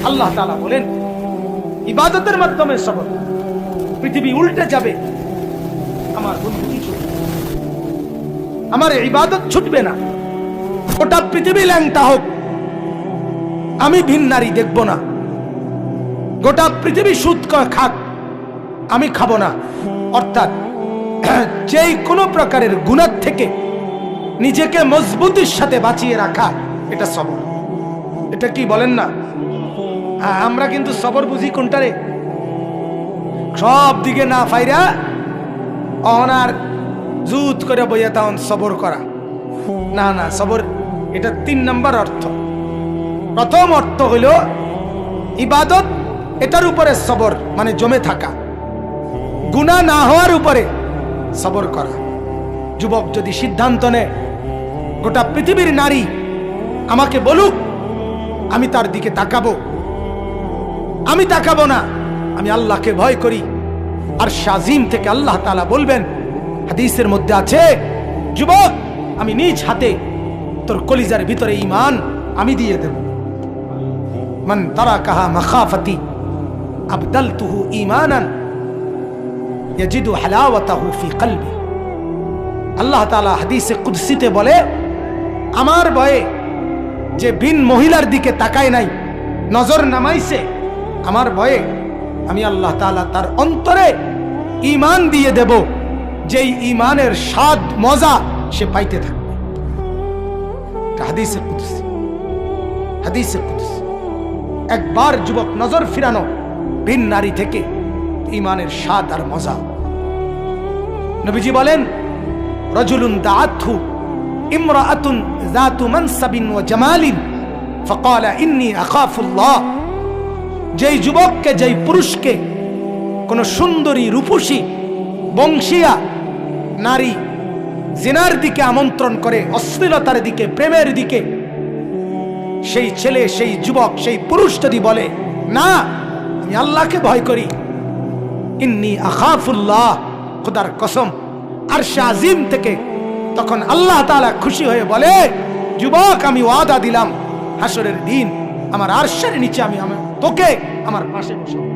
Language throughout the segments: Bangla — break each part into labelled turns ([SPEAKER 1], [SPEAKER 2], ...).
[SPEAKER 1] আল্লাহ তাআলা বলেন ইবাদতের মাধ্যমে সবর। পৃথিবী উল্টে যাবে, আমার বন্ধু ছুটবে, আমার ইবাদত ছুটবে না। গোটা পৃথিবী ল্যাংটা হোক, আমি ভিন নারী দেখব না। গোটা পৃথিবী সুদ খাক, আমি খাবো না। অর্থাৎ যেই কোনো প্রকারের গুনাহ থেকে নিজেকে মজবুতির সাথে বাঁচিয়ে রাখা, এটা সবর। এটা কি বলেন না? আমরা কিন্তু সবর বুঝি কোনটারে? সব দিকে না ফাইরা অনার জুত করে বইয়া তখন সবর করা। না না, সবর এটা 3 নম্বর অর্থ। প্রথম অর্থ হইল ইবাদত, এটার উপরে সবর মানে জমে থাকা, গুনাহ না হওয়ার উপরে সবর করা। যুবক যদি সিদ্ধান্ত নেয় গোটা পৃথিবীর নারী আমাকে বলুক, আমি তার দিকে তাকাবো, আমি তাকাবো না, আমি আল্লাহকে ভয় করি। আর শাজিম থেকে আল্লাহ তাআলা বলবেন, হাদিসের মধ্যে আছে, যুবক আমি নিজ হাতে তোর কলিজার ভিতরে ঈমান আমি দিয়ে দেব। মান তারাকাহা মাখাফাতি আবদালতুহু ঈমানান ইয়াজিদু হালাওয়াতাহু ফি কলবি। আল্লাহ তাআলা হাদিসে কুদসিতে বলে, আমার ভয়ে যে বিন মহিলার দিকে তাকায় নাই, নজর নামাইছে, আমার ভয়ে আমি আল্লাহ তাআলা তার অন্তরে ঈমান দিয়ে দেব, যেই ঈমানের স্বাদ মজা সে পাইতে থাকবে। হাদিসে কুদসি, হাদিসে কুদসি। একবার যুবক নজর ফিরানো ভিন নারী থেকে, ঈমানের স্বাদ আর মজা। নবীজি বলেন, রাজুলুন দাআতহু ইমরাআতুন যাতু মানসাবিন ওয়া জামালিন ফাকালা ইন্নী আখাফুল্লাহ। যেই যুবককে, যেই পুরুষকে কোন সুন্দরী রূপসী বংশীয়া নারী জিনার দিকে আমন্ত্রণ করে, অশ্লীলতার দিকে, প্রেমের দিকে, সেই ছেলে, সেই যুবক, সেই পুরুষ যদি বলে, না আমি আল্লাহকে ভয় করি, ইন্নী আখাফুল্লাহ, খোদার কসম, আরশে আজিম থেকে তখন আল্লাহ তাআলা খুশি হয়ে বলে, যুবক আমি ওয়াদা দিলাম হাসরের দিন আমার আরশের নিচে আমি তোকে আমার পাশে বসাবো,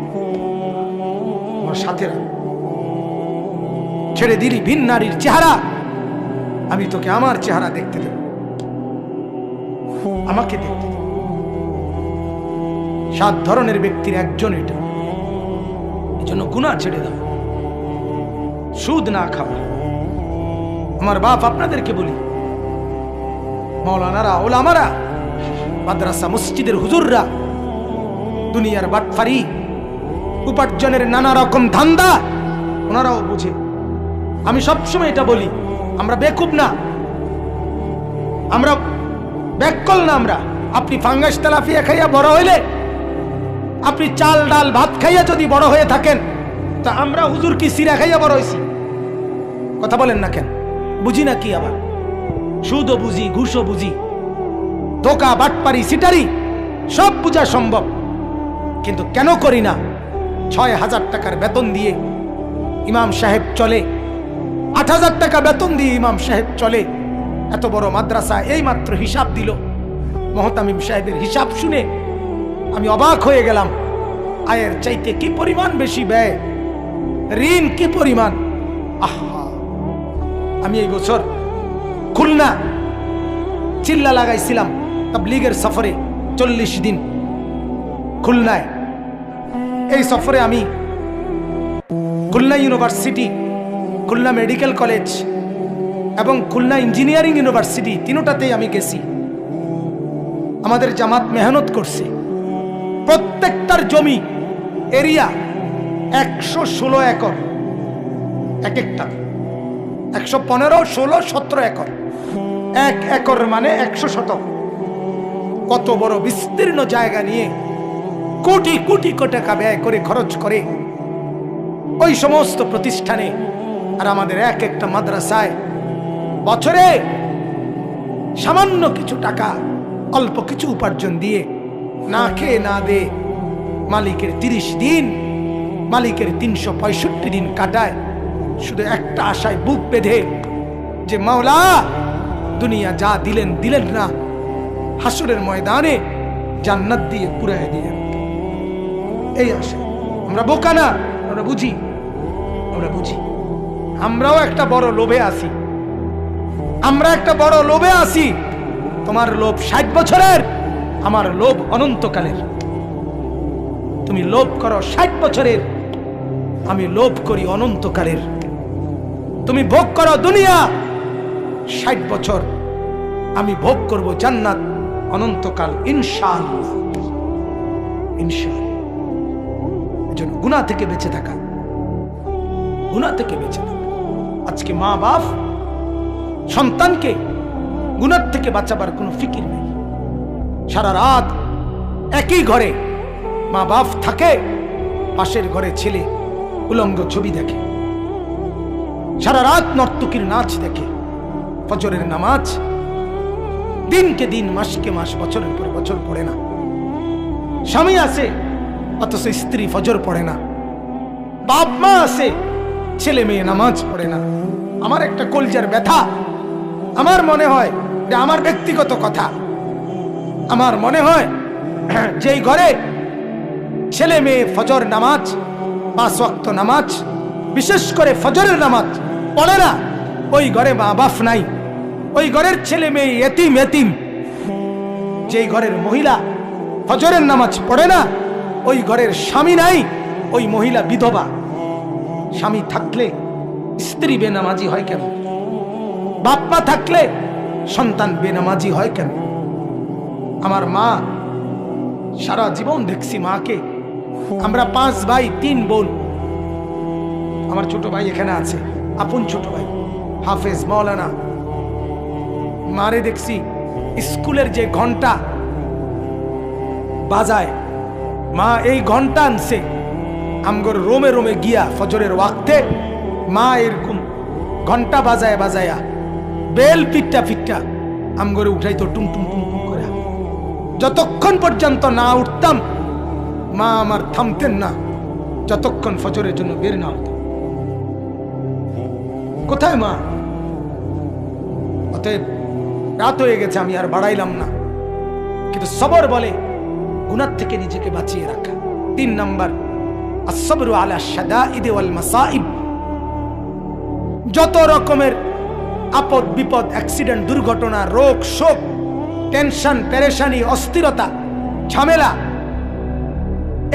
[SPEAKER 1] আমার সাথে রাখবো। ছেড়ে দিলি ভিন নারীর চেহারা, আমি তোকে আমার চেহারা দেখতে দেব, আমাকে দেখতে দেব। 7 ধরনের ব্যক্তির একজন এটা। এই জন্য গুনাহ ছেড়ে দাও, সুদ না খাওয়া। আমার বাপ আপনাদেরকে বলি, মাওলানারা, ওলামারা, মাদ্রাসা মসজিদের হুজুররা, দুনিয়ার বাটফারি, উপার্জনের নানা রকম ধান্দা ওনারাও বুঝে। আমি সবসময় এটা বলি, আমরা বেকুব না, আমরা ব্যাককল না। আমরা, আপনি ফাঙ্গাস তেলাপিয়া খাইয়া বড় হইলে, আপনি চাল ডাল ভাত খাইয়া যদি বড় হয়ে থাকেন, তা আমরা হুজুর কি সিরা খাইয়া বড় হয়েছি? কথা বলেন না কেন? বুঝি না কি? আবার সুদও বুঝি, ঘুষও বুঝি, ধোকা বাটপারি সিটারি সব বুঝা সম্ভব, কিন্তু কেন করি না? 6,000 টাকার বেতন দিয়ে ইমাম সাহেব চলে, 8,000 টাকা বেতন দিয়ে ইমাম সাহেব চলে। এত বড় মাদ্রাসা এই মাত্র হিসাব দিল, মুহতামিম সাহেবের হিসাব শুনে আমি অবাক হয়ে গেলাম। আয়ের চাইতে কি পরিমাণ বেশি ব্যয়, ঋণ কি পরিমাণ। আহা, আমি এই বছর খুলনা চিল্লা লাগাইছিলাম তাবলীগের সফরে, 40 দিন খুলনায়। এই সফরে আমি Khulna university, Khulna medical college এবং খুলনা ইঞ্জিনিয়ারিং ইউনিভার্সিটি, তিনটাতেই আমি গেছি। আমাদের জামাত মেহনত করছে। প্রত্যেকটার জমি এরিয়া 116 একর, এক একটা 115, 16, 17 একর। 1 একর মানে 100 শতক। কত বড় বিস্তীর্ণ জায়গা নিয়ে কোটি কোটি টাকা ব্যয় করে, খরচ করে ওই সমস্ত প্রতিষ্ঠানে। আর আমাদের এক একটা মাদ্রাসায় বছরে সামান্য কিছু টাকা, অল্প কিছু উপার্জন দিয়ে না খেয়ে না দে মালিকের 30 দিন, মালিকের 365 দিন কাটায় শুধু একটা আশায় বুক বেঁধে, যে মাওলা দুনিয়া যা দিলেন দিলেন না, হাসরের ময়দানে জান্নাত দিয়ে পুরায় দিলেন। এই আসে। আমরা বোকা না, আমরা বুঝি, আমরা বুঝি। আমরাও একটা বড় লোভে আছি, আমরা একটা বড় লোভে আছি। তোমার লোভ 60 বছরের, আমার লোভ অনন্তকালের। তুমি লোভ করো 60 বছরের, আমি লোভ করি অনন্তকালের। তুমি ভোগ করো দুনিয়া 60 বছর, আমি ভোগ করব জান্নাত অনন্তকাল, ইনশাআল্লাহ। ইনশাআল্লাহ। এজন্য গুনাহ থেকে বেঁচে থাকা, গুনাহ থেকে বেঁচে থাকা। আজকে মা বাপ সন্তানকে গুনাহ থেকে বাঁচাবার কোনো ফিকির নেই। সারা রাত একই ঘরে মা বাপ থাকে, পাশের ঘরে ছেলে উলঙ্গ ছবি দেখে, সারা রাত নর্তকীর নাচ দেখে, ফজরের নামাজ দিনকে দিন, মাসকে মাস, বছরের পর বছর পড়ে না। স্বামী আছে অথচ স্ত্রী ফজর পড়ে না। বাপ মা আছে, ছেলে মেয়ে নামাজ পড়ে না। আমার একটা কলজার ব্যথা, আমার মনে হয় যে আমার ব্যক্তিগত কথা, আমার মনে হয় যেই ঘরে ছেলে মেয়ে ফজর নামাজ, 5 ওয়াক্ত নামাজ, বিশেষ করে ফজরের নামাজ পড়ে না, ওই ঘরে মা বাপ নাই, ওই ঘরের ছেলে মেয়ে এতিম এতিম। যেই ঘরের মহিলা ফজরের নামাজ পড়ে না, ওই ঘরের স্বামী নাই, ওই মহিলা বিধবা। স্বামী থাকলে স্ত্রী বেনামাজি হয় কেন? বাপ মা থাকলে সন্তান বেনামাজি হয় কেন? আমার মা, সারা জীবন দেখছি মাকে। আমরা 5 ভাই 3 বোন। আমার ছোট ভাই এখানে আছে, আপন ছোট ভাই হাফেজ মাওলানা। মারে দেখছি স্কুলের যে ঘন্টা বাজায়, মা এই ঘন্টা আনছে আমগর রোমে রোমে গিয়া ফজরের ওয়াক্তে মা এরকম ঘন্টা বাজায় বাজায়া বেল পিটটা পিটটা আমগরে উঠাইতো টুম টুম টুম টুম করে। যতক্ষণ পর্যন্ত না উঠতাম মা আমার থামতেন না, যতক্ষণ ফজরের জন্য বের না হতো। কোথায় মা? অতএব রাত হয়ে গেছে, আমি আর বাড়াইলাম না, কিন্তু সবর বলে গুনাহ থেকে নিজেকে বাঁচিয়ে রাখা। 3 নাম্বার, আসসাবরু আলা শাদাইদ ওয়াল মাসাইব। যত রকমের আপদ বিপদ, অ্যাক্সিডেন্ট, দুর্ঘটনা, রোগ শোক, টেনশন, পেরেশানি, অস্থিরতা, ঝামেলা,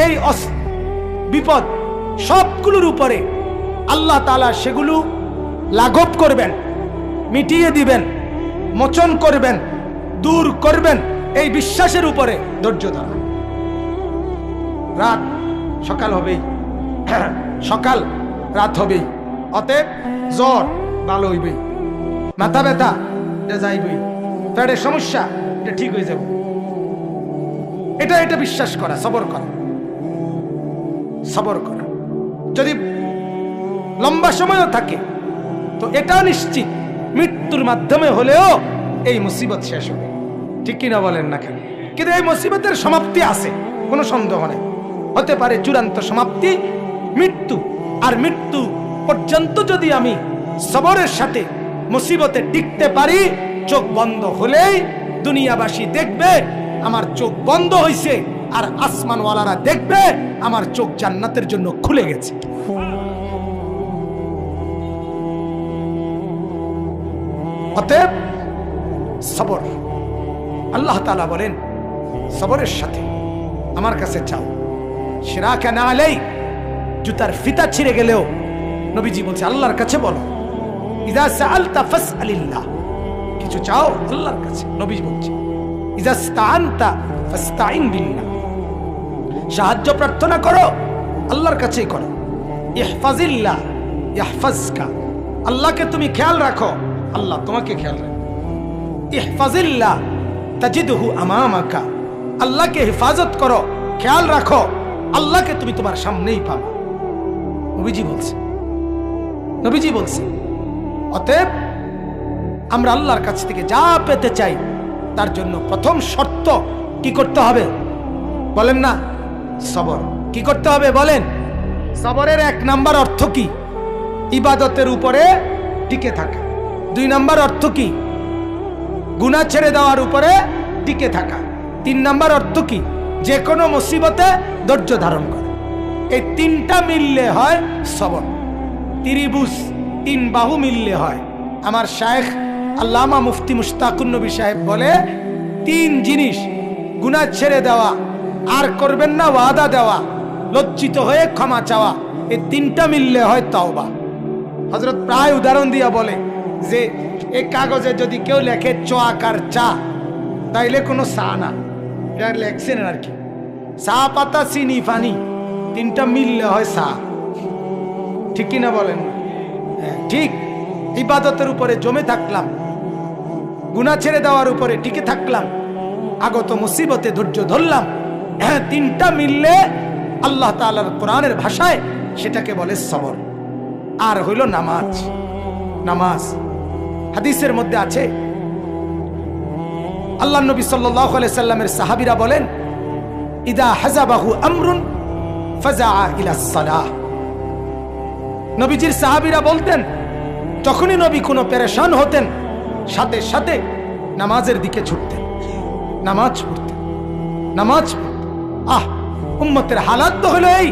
[SPEAKER 1] এই বিপদ সবগুলোর উপরে আল্লাহ তাআলা সেগুলো লাঘব করবেন, মিটিয়ে দিবেন, মোচন করবেন, দূর করবেন, এই বিশ্বাসের উপরে ধৈর্য ধরা। রাত সকাল হবেই, সকাল রাত হবেই। অতএব জ্বর ভালো হইবেই, মাথা ব্যথা এটা যাইবেই, পেটের সমস্যা এটা ঠিক হয়ে যাবে। এটা বিশ্বাস করা, সবর করা, সবর করা। যদি লম্বা সময়ও থাকে তো এটা নিশ্চিত মৃত্যুর মাধ্যমে হলেও এই মুসিবত শেষ হবে। ঠিক কিনা বলেন না কেন? কিন্তু এই মুসিবতের সমাপ্তি আছে, কোনো সন্দেহ নেই। হতে পারে চূড়ান্ত সমাপ্তি মৃত্যু। আর মৃত্যু পর্যন্ত যদি আমি সবরের সাথে মুসিবতে টিকতে পারি, চোখ বন্ধ হলেই দুনিয়াবাসী দেখবে আমার চোখ বন্ধ হয়েছে, আর আসমানওয়ালারা দেখবে আমার চোখ জান্নাতের জন্য খুলে গেছে। অতএব সবর, আল্লাহ তাআলা বলেন সবরের সাথে আমার কাছে চাও। শিরাকা না আলাই, জুতার ফিতা ছিঁড়ে গেলেও নবীজি বলছে আল্লাহর কাছে বলো। ইযা সাআলতা ফাসআলিল্লাহ, কিছু চাও আল্লাহর কাছে। নবীজি বলছে ইযা ইসতাআনতা ফাসতাইন বিল্লাহ, সাহায্য প্রার্থনা করো আল্লাহর কাছেই করো। ইহফাজিল্লাহ ইয়াহফাজকা, আল্লাহকে তুমি খেয়াল রাখো, আল্লাহ তোমাকে খেয়াল রাখে। ইহফাজিল্লাহ তাজিদহু আমামাকা, আল্লাহকে হেফাজত করো, খেয়াল রাখো, আল্লাহকে তুমি তোমার সামনেই পাবে। নবীজি বলছে, নবীজি বলছে। অতএব আমরা আল্লাহর কাছ থেকে যা পেতে চাই তার জন্য প্রথম শর্ত কি করতে হবে বলেন না? সবর। কি করতে হবে বলেন? সবরের 1 নাম্বার অর্থ কি? ইবাদতের উপরে টিকে থাকা। 2 নাম্বার অর্থ কি? গুনাহ ছেড়ে দেওয়ার উপরে টিকে থাকা। 3 নাম্বার অর্থ কি? যে কোনো মুসিবতে ধৈর্য ধারণ করা। এই তিনটা মিললে হয় সবর। ত্রিভুজ, তিন বাহু মিললে হয়। আমার শায়েখ আল্লামা মুফতি মুশতাকুন নবী সাহেব বলে, তিন জিনিস: গুনাহ ছেড়ে দেওয়া, আর করবেন না ওয়াদা দেওয়া, লজ্জিত হয়ে ক্ষমা চাওয়া। এই তিনটা মিললে হয় তাওবা। হযরত প্রায় উদাহরণ দিয়া বলে যে এই কাগজে যদি কেউ লেখে চ আকার চা, তাইলে কোনো চা না, এটা লেখছেন আর কি। চা পাতা, চিনি, পানি, তিনটা মিললে হয় চা। ঠিক কিনা বলেন? ঠিক। ইবাদতের উপরে জমে থাকলাম, গুনাহ ছেড়ে দেওয়ার উপরে টিকে থাকলাম, আগত মুসিবতে ধৈর্য ধরলাম, তিনটা মিললে আল্লাহ তাআলার কোরআনের ভাষায় সেটাকে বলে সবর। আর হইল নামাজ। নামাজ হাদিসের মধ্যে আছে, আল্লাহ নবী সাল্লাল্লাহু আলাইহি সাল্লামের সাহাবীরা বলেন, ইদা হাযাবাহু আমরুন ফাযাআ ইলা সালাহ। নবীজির সাহাবীরা বলতেন, যখনই নবী কোনো পেরেশান হতেন, সাথে সাথে নামাজের দিকে ছুটতেন, নামাজ পড়তেন, নামাজ পড়তেন। উম্মতের হালাত তো হলো এই,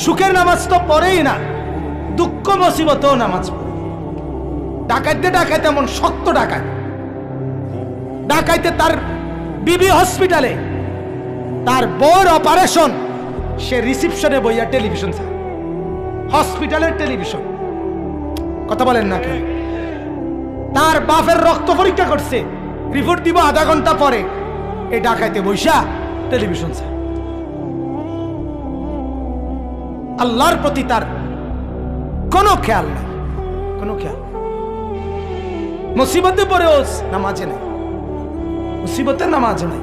[SPEAKER 1] সুখের নামাজ তো পড়েই না, দুঃখ মুসিবতেও নামাজ পড়ে। ডাকাইতে ডাকাইতে এমন শক্ত ডাকায়, ডাকাইতে তার বিবি হসপিটালে, তার বউর অপারেশন, সে রিসিপশনে বইয়া টেলিভিশন চায়, হসপিটালের টেলিভিশন। কথা বলেন না কেন? তার বাপের রক্ত পরীক্ষা করছে, রিপোর্ট দিব আধা ঘন্টা পরে, এই ডাকাইতে বইসা টেলিভিশন চায়। আল্লাহর প্রতি তার কোনো খেয়াল নাই, কোনো খেয়াল। মুসিবতে পড়েও নামাজে নাই, মুসিবতে নামাজ নাই।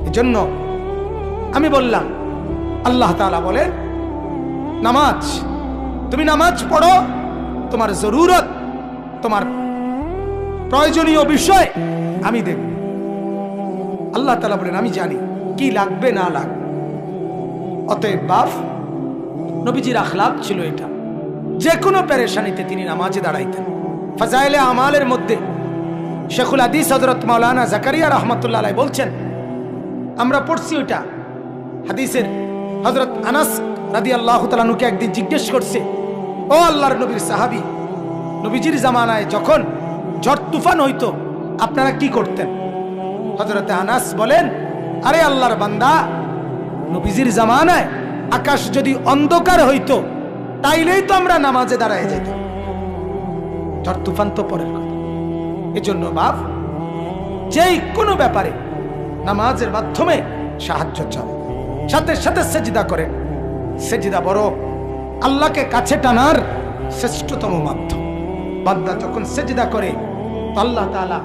[SPEAKER 1] এজন্য আমি বললাম, আল্লাহ তাআলা বলেন, নামাজ, তুমি নামাজ পড়ো, তোমার জরুরত, তোমার প্রয়োজনীয় বিষয় আমি দেখব। আল্লাহ তাআলা বলেন, আমি জানি কি লাগবে না লাগবে। অতএব বাপ, নবীজির আখলাক ছিল এটা, যে কোনো পেরেশানিতে তিনি নামাজে দাঁড়াইতেন। ফাজাইলে আমালের মধ্যে শেখুল হাদিস হযরত মাওলানা জাকারিয়া রাহমাতুল্লাহ আলাইহি বলছেন, আমরা পড়ছি ওইটা হাদিসের, হযরত আনাস রাদিয়াল্লাহু তাআলা আনহুকে একদিন জিজ্ঞেস করছে, ও আল্লাহর নবীর সাহাবী, নবীজির জামানায় যখন ঝড় তুফান হইতো আপনারা কি করতেন? হযরত আনাস বলেন, আরে আল্লাহর বান্দা, নবীজির জামানায় আকাশ যদি অন্ধকার হইতো তাইলেই তো আমরা নামাজে দাঁড়ায় যেতাম, ঝড় তুফান তো পরের কথা। এজন্য বাপ, যেই কোনো ব্যাপারে নামাজের মাধ্যমে সাহায্য চাও, সাথে সাথে সেজদা করেন। সেজদা বড় আল্লাহকে কাছে টানার শ্রেষ্ঠতম মাধ্যম। বান্দা যখন সেজদা করে, আল্লাহ তাআলা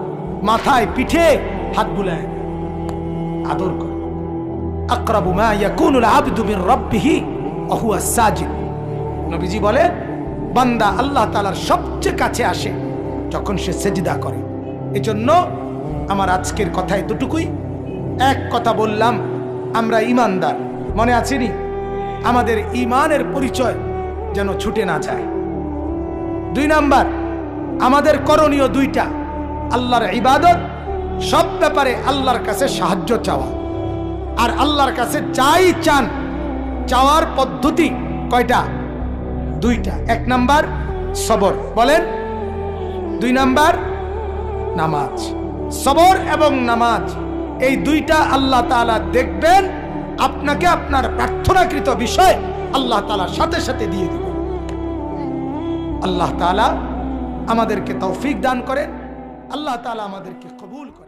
[SPEAKER 1] মাথায় পিঠে হাত বুলায়, আদর করে। আকরাবু মা ইয়াকুনুল আবদু মির রাব্বিহি ওয়া হুয়া সাজিদ। নবীজি বলে, বান্দা আল্লাহ তাআলার সবচেয়ে কাছে আসে যখন সে সেজদা করে। এজন্য আমার আজকের কথায় দুটুকুই। এক কথা বললাম, আমরা ঈমানদার, মনে আছেনি? আমাদের ঈমানের পরিচয় যেন ছুটে না যায়। 2 নাম্বার, আমাদের করণীয় 2টা, আল্লাহর ইবাদত, সব ব্যাপারে আল্লাহর কাছে সাহায্য চাওয়া। আর আল্লাহর কাছে চাই চান, চাওয়ার পদ্ধতি কয়টা? 2টা। 1 নাম্বার সবর, বলেন। 2 নাম্বার নামাজ। সবর এবং নামাজ, এই 2টা আল্লাহ তাআলা দেখবেন, আপনাকে আপনার প্রার্থনাকৃত বিষয় আল্লাহ তাআলা সাথে সাথে দিয়ে দিবেন। আল্লাহ তাআলা আমাদেরকে তৌফিক দান করেন, আল্লাহ তাআলা আমাদেরকে কবুল করেন।